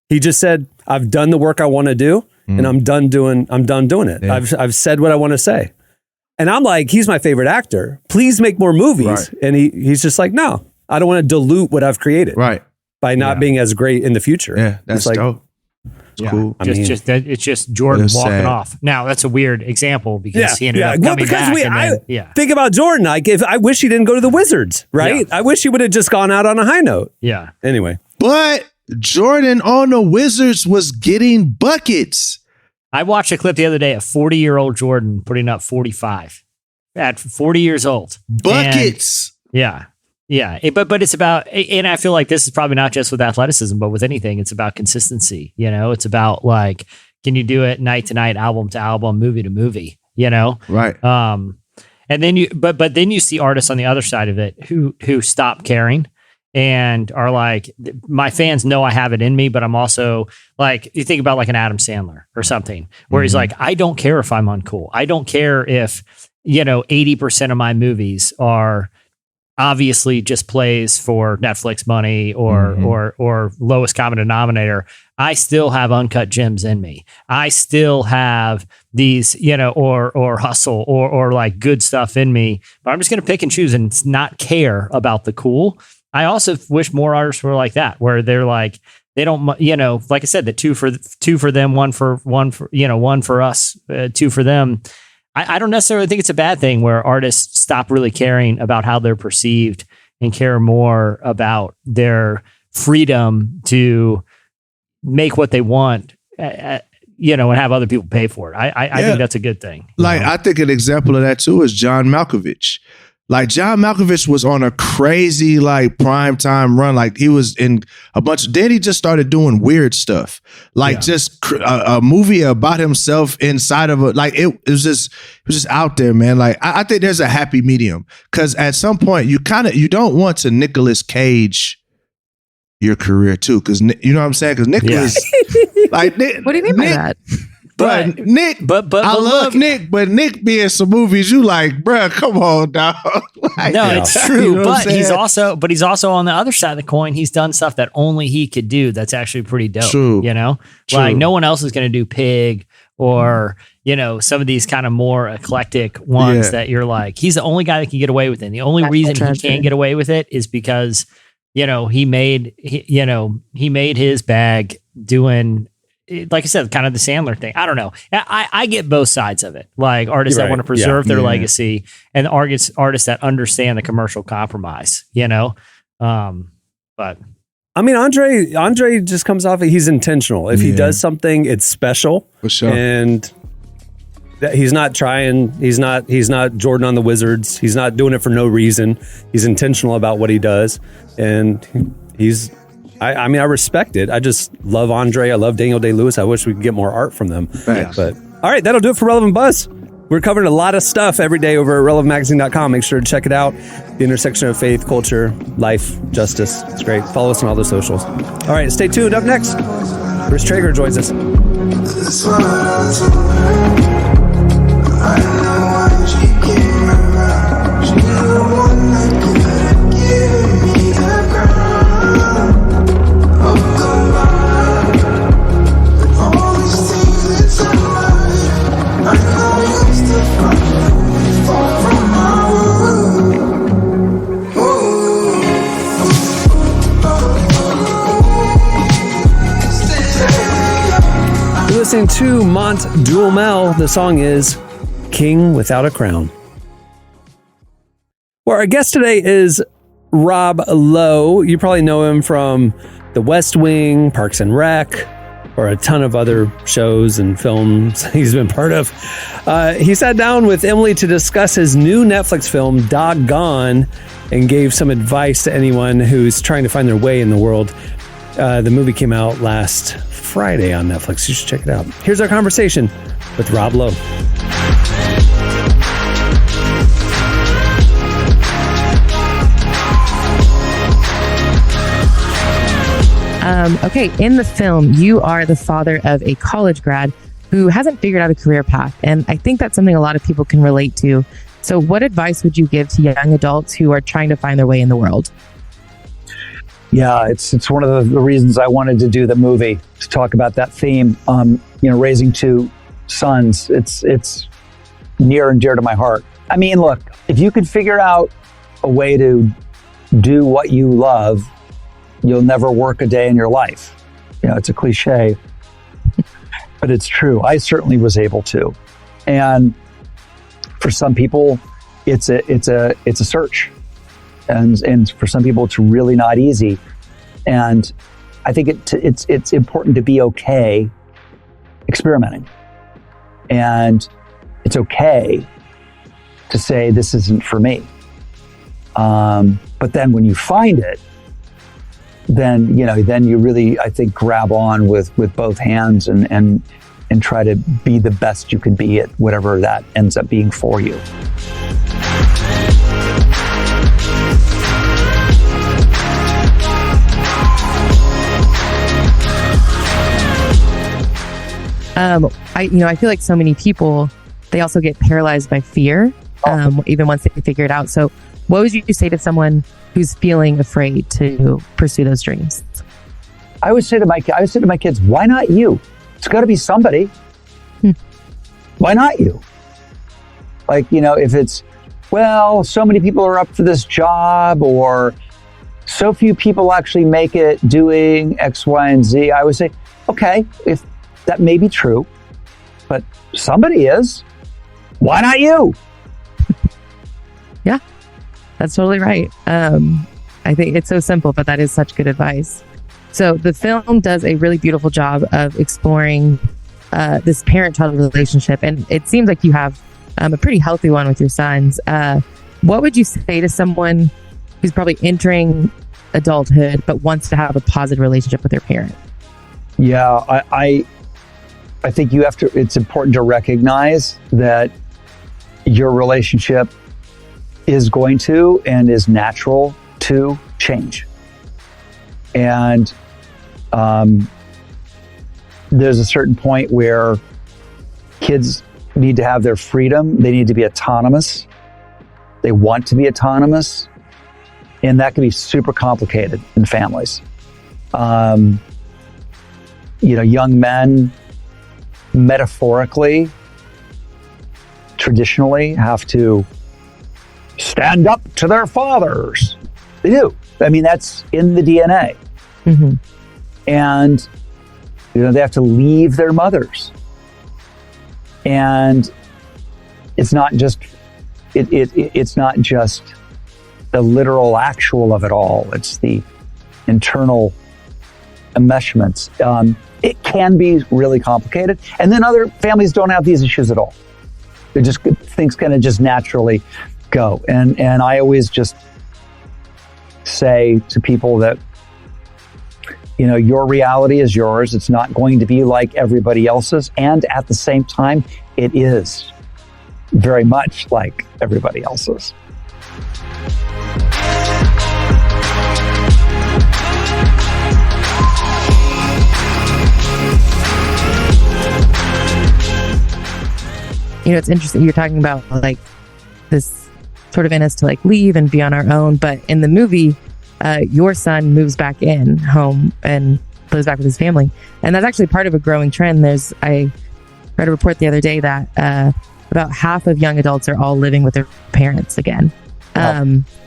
He just said, I've done the work I want to do. And I'm done doing it. Yeah. I've said what I want to say. And I'm like, he's my favorite actor. Please make more movies. Right. And he's just like, no, I don't want to dilute what I've created. Right. By not being as great in the future. Yeah, that's like, dope. It's cool. It's just Jordan walking off. Now that's a weird example because he ended up coming back. Think about Jordan. Like, I wish he didn't go to the Wizards, right? Yeah. I wish he would have just gone out on a high note. Yeah. Anyway. But Jordan on the Wizards was getting buckets. I watched a clip the other day of 40-year-old Jordan putting up 45 at 40 years old. Buckets. And but it's about, and I feel like this is probably not just with athleticism, but with anything, it's about consistency. You know, it's about like, can you do it night to night, album to album, movie to movie, you know? Right. And then but then you see artists on the other side of it who stop caring. And are like, my fans know I have it in me, but I'm also like, you think about like an Adam Sandler or something where he's like, I don't care if I'm uncool. I don't care if, 80% of my movies are obviously just plays for Netflix money or lowest common denominator. I still have uncut gems in me. I still have these, or hustle or like good stuff in me, but I'm just going to pick and choose and not care about the cool. I also wish more artists were like that, where they're like, they don't, like I said, the two for them, one for us, two for them. I don't necessarily think it's a bad thing where artists stop really caring about how they're perceived and care more about their freedom to make what they want, and have other people pay for it. I think that's a good thing. Like, I think an example of that too is John Malkovich. Like, John Malkovich was on a crazy, like, primetime run. Like, he was in a bunch. Then he just started doing weird stuff. Like, just a movie about himself inside of it was just out there, man. Like, I think there's a happy medium. Because at some point, you don't want to Nicolas Cage your career, too. Because, you know what I'm saying? Because Nicolas, like, what do you mean by that? But Nick, but I love Nick, but Nick be in some movies you like, bruh, come on, dog. Like, no, it's true. You know but he's also on the other side of the coin. He's done stuff that only he could do. That's actually pretty dope. True. True. Like no one else is going to do Pig or some of these kind of more eclectic ones that you're like, he's the only guy that can get away with it. And the only reason he can't get away with it is because he made his bag doing, like I said, kind of the Sandler thing. I don't know. I get both sides of it. Like artists that want to preserve their legacy and artists that understand the commercial compromise, But I mean, Andre just comes off, he's intentional. If he does something, it's special. For sure. And he's not trying. He's not Jordan on the Wizards. He's not doing it for no reason. He's intentional about what he does. And I mean, I respect it. I just love Andre. I love Daniel Day-Lewis. I wish we could get more art from them. Thanks. But all right, that'll do it for Relevant Buzz. We're covering a lot of stuff every day over at relevantmagazine.com. Make sure to check it out. The intersection of faith, culture, life, justice. It's great. Follow us on all the socials. All right, stay tuned. Up next, Chris Traeger joins us. listening to Mont Duhamel. The song is King Without a Crown. Well, our guest today is Rob Lowe. You probably know him from The West Wing, Parks and Rec, or a ton of other shows and films he's been part of. He sat down with Emily to discuss his new Netflix film, Doggone, and gave some advice to anyone who's trying to find their way in the world. The movie came out last Friday on Netflix. You should check it out. Here's our conversation with Rob Lowe. Okay, in the film, you are the father of a college grad who hasn't figured out a career path. And I think that's something a lot of people can relate to. So what advice would you give to young adults who are trying to find their way in the world? Yeah, it's one of the reasons I wanted to do the movie, to talk about that theme. Raising two sons, it's near and dear to my heart. I mean, look, if you could figure out a way to do what you love, you'll never work a day in your life. It's a cliche, but it's true. I certainly was able to. And for some people, it's a search. And for some people, it's really not easy. And I think it's important to be okay experimenting. And it's okay to say, this isn't for me. But then when you find it, then you really, I think, grab on with both hands and try to be the best you can be at whatever that ends up being for you. I feel like so many people, they also get paralyzed by fear, even once they figure it out. So what would you say to someone who's feeling afraid to pursue those dreams? I would say to my kids, why not you? It's got to be somebody. Why not you? If it's, well, so many people are up for this job, or so few people actually make it doing X, Y, and Z, I would say, okay, if that may be true, but somebody is. Why not you? Yeah, that's totally right. I think it's so simple, but that is such good advice. So the film does a really beautiful job of exploring this parent-child relationship, and it seems like you have a pretty healthy one with your sons. What would you say to someone who's probably entering adulthood but wants to have a positive relationship with their parent? Yeah, I think it's important to recognize that your relationship is going to and is natural to change. And there's a certain point where kids need to have their freedom. They need to be autonomous. They want to be autonomous. And that can be super complicated in families. Young men, metaphorically, traditionally, have to stand up to their fathers. They do. I mean, that's in the DNA. Mm-hmm. And, they have to leave their mothers. And it's not just, it's not just the literal actual of it all. It's the internal enmeshments. It can be really complicated. And then other families don't have these issues at all. Things kind of just naturally go. And I always just say to people that, your reality is yours. It's not going to be like everybody else's. And at the same time, it is very much like everybody else's. It's interesting. You're talking about this sort of in us to leave and be on our own. But in the movie, your son moves back in home and lives back with his family. And that's actually part of a growing trend. I read a report the other day that about half of young adults are all living with their parents again.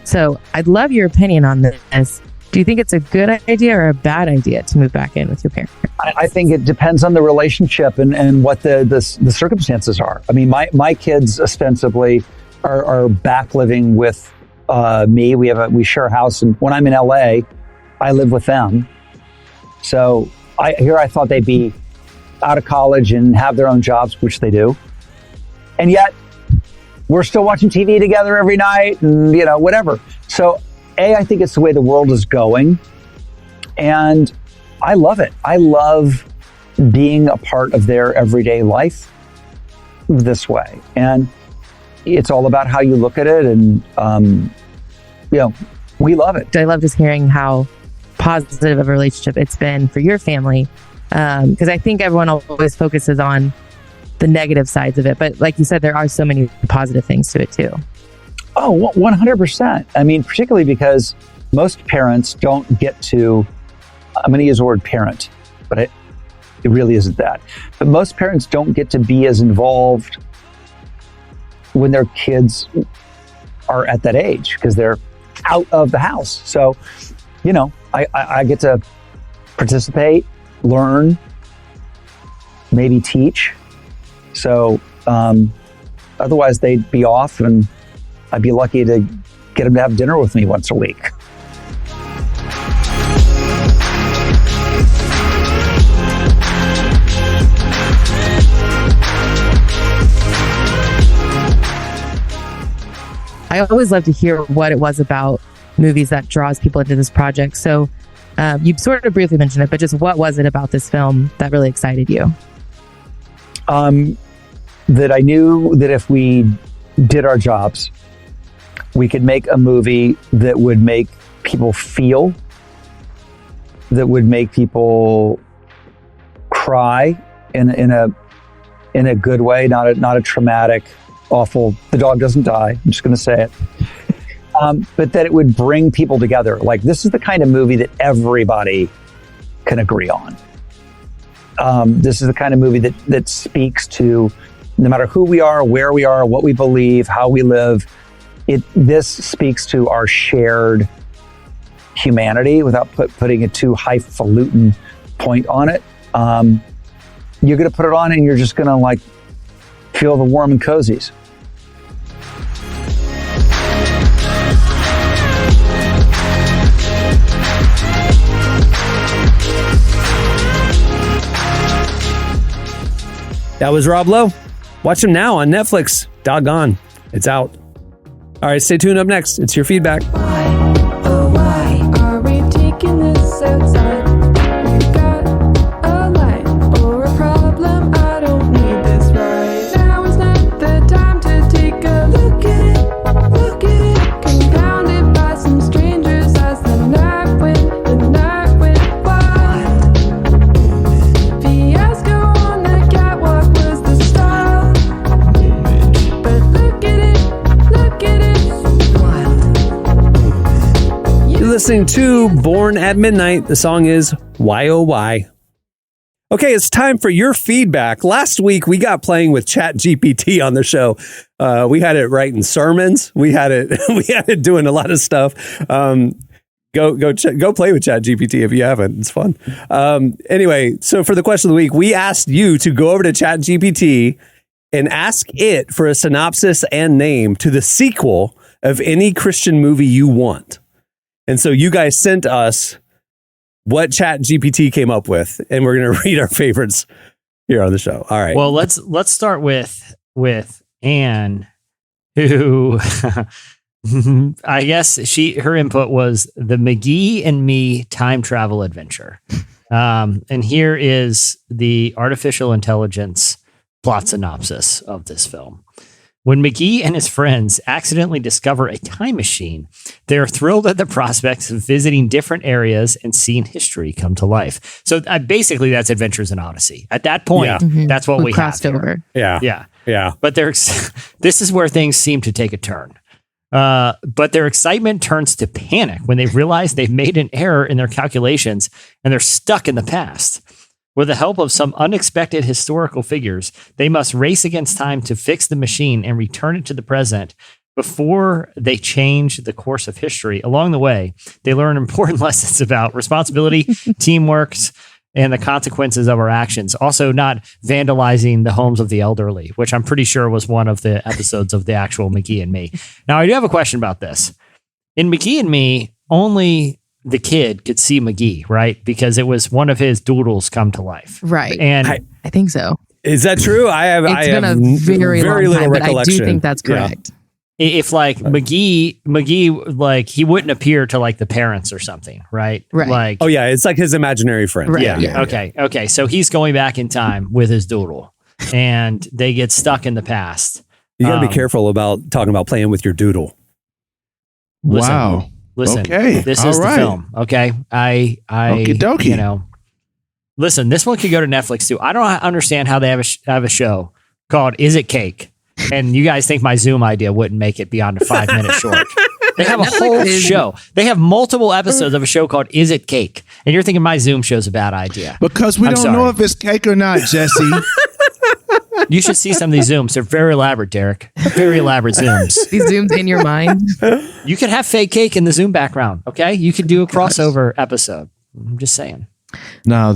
So I'd love your opinion on this. Do you think it's a good idea or a bad idea to move back in with your parents? I think it depends on the relationship and what the circumstances are. I mean, my kids ostensibly are back living with me. We share a house, and when I'm in LA, I live with them. So I thought they'd be out of college and have their own jobs, which they do. And yet we're still watching TV together every night and, whatever. So I think it's the way the world is going. And I love it. I love being a part of their everyday life this way. And it's all about how you look at it. And, we love it. I love just hearing how positive of a relationship it's been for your family. Because I think everyone always focuses on the negative sides of it. But like you said, there are so many positive things to it too. Oh, 100%. I mean, particularly because most parents don't get to, I'm going to use the word parent, but it really isn't that. But most parents don't get to be as involved when their kids are at that age because they're out of the house. So, I get to participate, learn, maybe teach. So otherwise they'd be off and I'd be lucky to get them to have dinner with me once a week. I always love to hear what it was about movies that draws people into this project. So you sort of briefly mentioned it, but just what was it about this film that really excited you? That I knew that if we did our jobs, we could make a movie that would make people feel, that would make people cry in a good way, not a traumatic, awful. The dog doesn't die. I'm just going to say it. But that it would bring people together. Like, this is the kind of movie that everybody can agree on. This is the kind of movie that speaks to no matter who we are, where we are, what we believe, how we live. This speaks to our shared humanity without putting a too highfalutin point on it. You're going to put it on and you're just going to feel the warm and cozies. That was Rob Lowe. Watch him now on Netflix. Doggone. It's out. All right, stay tuned. Up next, it's your feedback. Why, oh why are we taking this outside? You got a light or a problem? I don't need this right now. Is not the time to take a look at it, compounded by some strangers as the night went wild. Fiasco on the catwalk was the style, but look at it, wild. You're listening to Born at Midnight. The song is Why Oh Why. Okay, it's time for your feedback. Last week, we got playing with ChatGPT on the show. We had it writing sermons. We had it doing a lot of stuff. Go play with ChatGPT if you haven't. It's fun. Anyway, so for the question of the week, we asked you to go over to ChatGPT and ask it for a synopsis and name to the sequel of any Christian movie you want. And so you guys sent us what ChatGPT came up with, and we're going to read our favorites here on the show. All right. Well, let's start with Anne, who I guess her input was the McGee and Me time travel adventure. And here is the artificial intelligence plot synopsis of this film. When McGee and his friends accidentally discover a time machine, they are thrilled at the prospects of visiting different areas and seeing history come to life. So basically, that's Adventures in Odyssey. At that point, that's what we crossed have over. Yeah. But this is where things seem to take a turn. But their excitement turns to panic when they realize they've made an error in their calculations and they're stuck in the past. With the help of some unexpected historical figures, they must race against time to fix the machine and return it to the present before they change the course of history, along the way, they learn important lessons about responsibility, teamwork, and the consequences of our actions. Also, not vandalizing the homes of the elderly, which I'm pretty sure was one of the episodes of the actual McGee and Me. Now, I do have a question about this. In McGee and Me, only the kid could see McGee, right? Because it was one of his doodles come to life. Right. And I think so. Is that true? It's been a very long little time, but I recollection. do think that's correct. if like McGee, like he wouldn't appear to like the parents or something, right? Right. Like, Oh yeah, it's like his imaginary friend. Right. Yeah. Okay. So he's going back in time with his doodle, and they get stuck in the past. You got to be careful about talking about playing with your doodle. Wow. Listen, Okay. this All is right. the film. Okay. Okie dokie. You know, listen, this one could go to Netflix too. I don't understand how they have a show called Is It Cake? And you guys think my Zoom idea wouldn't make it beyond a 5-minute short. They have a whole show. They have multiple episodes of a show called Is It Cake? And you're thinking my Zoom show's a bad idea. Because we don't know if it's cake or not, Jesse. You should see some of these Zooms. They're very elaborate, Derek. Very elaborate Zooms. These Zooms in your mind. You could have fake cake in the Zoom background, okay? You could do a crossover episode. I'm just saying. Now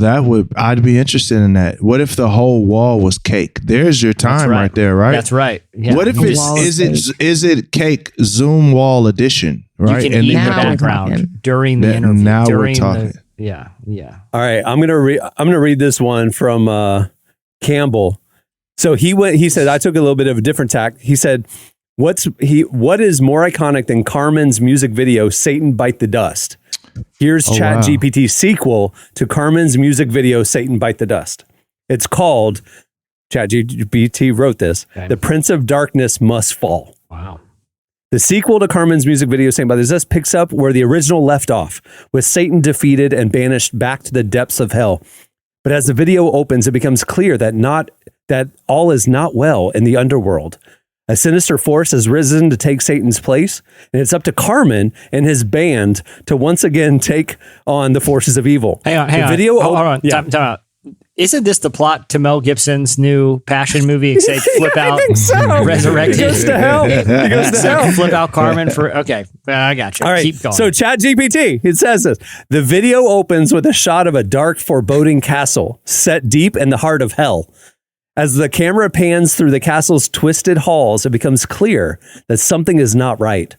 I'd be interested in that. What if the whole wall was cake? There's your time right there, right? That's right. Yeah. What if is it cake Zoom wall edition, right? You can eat in the now we're background talking. during the That- interview. now we're during talking. Yeah. All right, I'm gonna read this one from Campbell. So he said, I took a little bit of a different tack. He said, what is more iconic than Carmen's music video, Satan Bite the Dust? Here's ChatGPT's sequel to Carmen's music video, Satan Bite the Dust. It's called, ChatGPT wrote this, Okay. The Prince of Darkness Must Fall. Wow. The sequel to Carmen's music video, Satan Bite the Dust, picks up where the original left off, with Satan defeated and banished back to the depths of hell. But as the video opens, it becomes clear that all is not well in the underworld. A sinister force has risen to take Satan's place, and it's up to Carmen and his band to once again take on the forces of evil. Hang on. Hold on. Yeah. Time out. Isn't this the plot to Mel Gibson's new Passion movie? Except flip out, resurrected. He goes to hell. Flip out Carmen for. Okay, I got you. All right. Keep going. So ChatGPT, it says this. The video opens with a shot of a dark, foreboding castle set deep in the heart of hell. As the camera pans through the castle's twisted halls, it becomes clear that something is not right.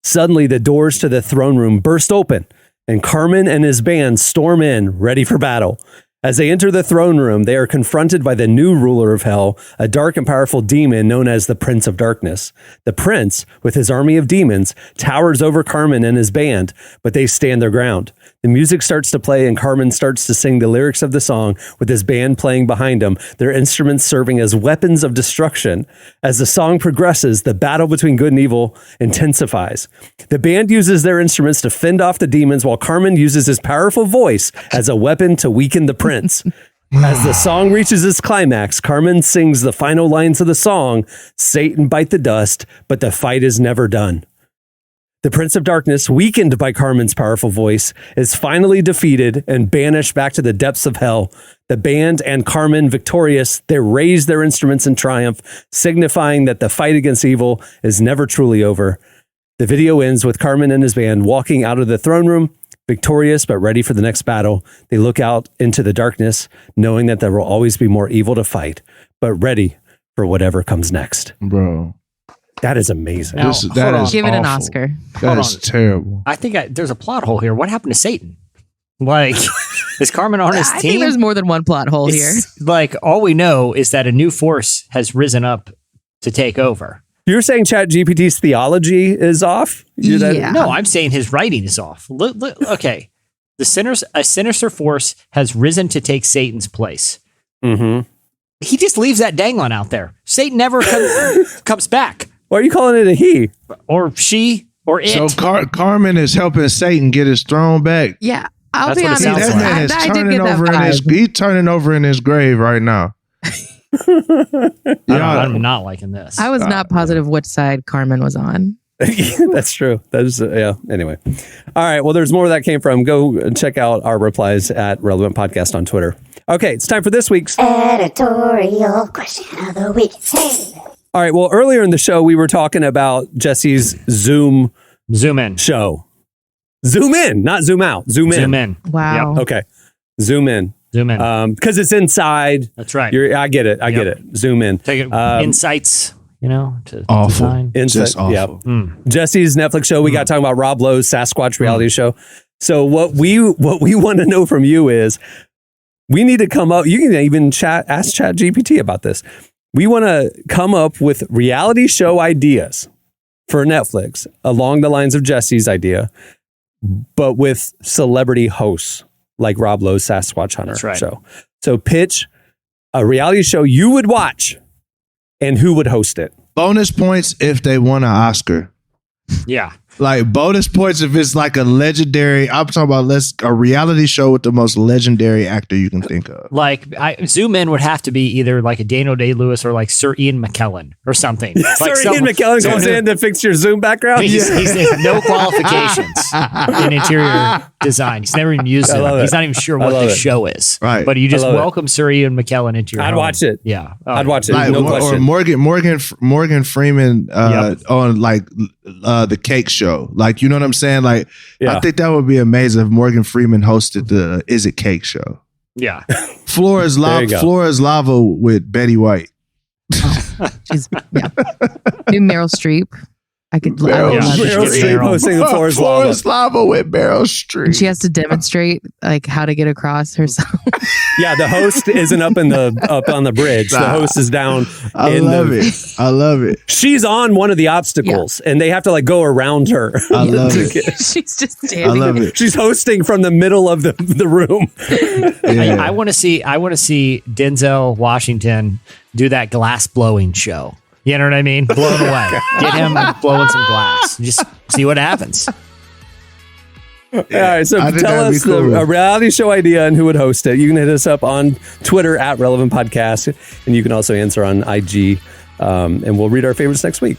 Suddenly, the doors to the throne room burst open, and Carmen and his band storm in, ready for battle. As they enter the throne room, they are confronted by the new ruler of hell, a dark and powerful demon known as the Prince of Darkness. The prince, with his army of demons, towers over Carmen and his band, but they stand their ground. The music starts to play and Carmen starts to sing the lyrics of the song with his band playing behind him, their instruments serving as weapons of destruction. As the song progresses, the battle between good and evil intensifies. The band uses their instruments to fend off the demons while Carmen uses his powerful voice as a weapon to weaken the prince. As the song reaches its climax, Carmen sings the final lines of the song, Satan bite the dust, but the fight is never done. The Prince of Darkness, weakened by Carmen's powerful voice, is finally defeated and banished back to the depths of hell. The band and Carmen victorious, they raise their instruments in triumph, signifying that the fight against evil is never truly over. The video ends with Carmen and his band walking out of the throne room, victorious but ready for the next battle. They look out into the darkness, knowing that there will always be more evil to fight, but ready for whatever comes next. Bro. That is amazing. Now, That is Give it an awful. Oscar. That is terrible. I think there's a plot hole here. What happened to Satan? Like, is Carmen on his I team? think there's more than one plot hole here. It's like, all we know is that a new force has risen up to take over. You're saying ChatGPT's theology is off? Yeah. No, I'm saying his writing is off. Look, okay. A sinister force has risen to take Satan's place. Mm-hmm. He just leaves that dangling out there. Satan never comes back. Why are you calling it a he? Or she, or it. So Carmen is helping Satan get his throne back. Yeah, I'll That's be what it honest. sounds That like. man is I did turning get that over in his. vibe. He's turning over in his grave right now. I'm not liking this. I was not positive which side Carmen was on. That's true. That is, yeah. Anyway. All right. Well, there's more where that came from. Go and check out our replies at Relevant Podcast on Twitter. Okay. It's time for this week's Editorial question of the week. Hey. All right. Well, earlier in the show, we were talking about Jesse's Zoom in show. Zoom in, not zoom out. Zoom in. Zoom in. Wow. Yep. Okay. Zoom in. Zoom in. Because it's inside. That's right. I get it. I get it. Zoom in. Take it, insights, to awful. design. Just awful. Yeah. Jesse's Netflix show. We got talking about Rob Lowe's Sasquatch reality show. So what we want to know from you is we need to come up. You can even ask ChatGPT about this. We want to come up with reality show ideas for Netflix along the lines of Jesse's idea, but with celebrity hosts like Rob Lowe's Sasquatch Hunter show. So pitch a reality show you would watch and who would host it. Bonus points if they won an Oscar. Yeah. Like bonus points if it's like a legendary. I'm talking about a reality show with the most legendary actor you can think of. Like Zoom in would have to be either like a Daniel Day-Lewis or like Sir Ian McKellen or something. Like Sir Ian McKellen comes in to fix your Zoom background. He's no qualifications in interior design. He's never even used it. He's not even sure what the show is. Right. But you just welcome Sir Ian McKellen into your home. watch it. Yeah. I'd watch it. Like, no question. Or Morgan Freeman on like the Cake Show. Like, you know what I'm saying? Like, I think that would be amazing if Morgan Freeman hosted the Is It Cake Show. Yeah. Floor is Lava with Betty White. She's New Meryl Streep. I could Meryl Streep hosting the Floor is Lava with Meryl Streep. And she has to demonstrate like how to get across herself. Yeah, the host isn't up on the bridge. The host is down. I love it. She's on one of the obstacles, and they have to like go around her. I love it. She's just standing. I love it. She's hosting from the middle of the room. Yeah. I want to see Denzel Washington do that glass blowing show. You know what I mean? Blown away. Get him blowing some glass. Just see what happens. All right, so tell us a reality show idea and who would host it. You can hit us up on Twitter at Relevant Podcast, and you can also answer on IG, and we'll read our favorites next week.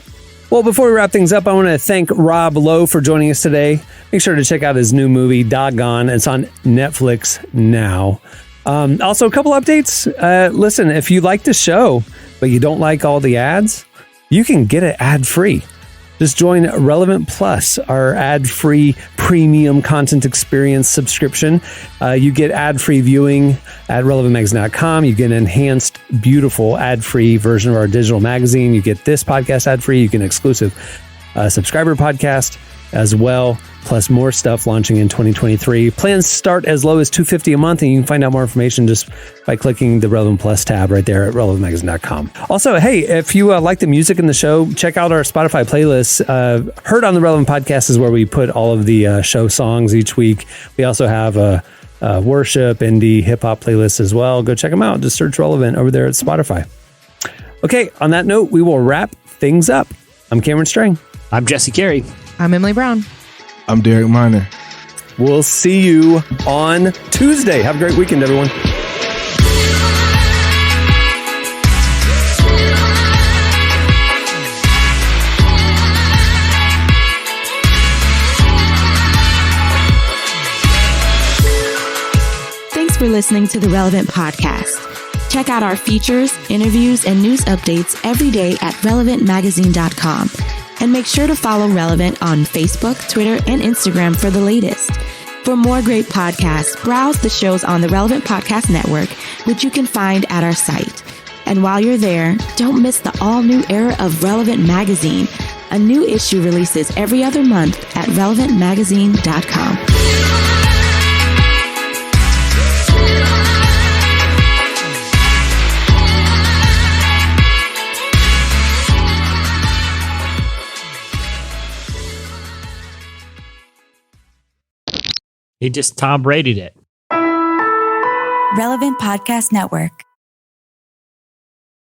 Well, before we wrap things up, I want to thank Rob Lowe for joining us today. Make sure to check out his new movie, Doggone. It's on Netflix now. Also, a couple updates. Listen, if you like the show, but you don't like all the ads, you can get it ad-free. Just join Relevant Plus, our ad-free premium content experience subscription. You get ad-free viewing at relevantmagazine.com. You get an enhanced, beautiful ad-free version of our digital magazine. You get this podcast ad-free. You get an exclusive subscriber podcast as well, plus more stuff launching in 2023. Plans start as low as $250 a month, and you can find out more information just by clicking the Relevant Plus tab right there at relevantmagazine.com. Also, hey, if you like the music in the show, check out our Spotify playlist. Heard on the Relevant Podcast is where we put all of the show songs each week. We also have a worship, indie, hip-hop playlist as well. Go check them out. Just search Relevant over there at Spotify. Okay, on that note, we will wrap things up. I'm Cameron Strang. I'm Jesse Carey. I'm Emily Brown. I'm Derek Miner. We'll see you on Tuesday. Have a great weekend, everyone. Thanks for listening to the Relevant Podcast. Check out our features, interviews, and news updates every day at relevantmagazine.com. And make sure to follow Relevant on Facebook, Twitter, and Instagram for the latest. For more great podcasts, browse the shows on the Relevant Podcast Network, which you can find at our site. And while you're there, don't miss the all-new era of Relevant Magazine. A new issue releases every other month at relevantmagazine.com. He just Tom Brady'd it. Relevant Podcast Network.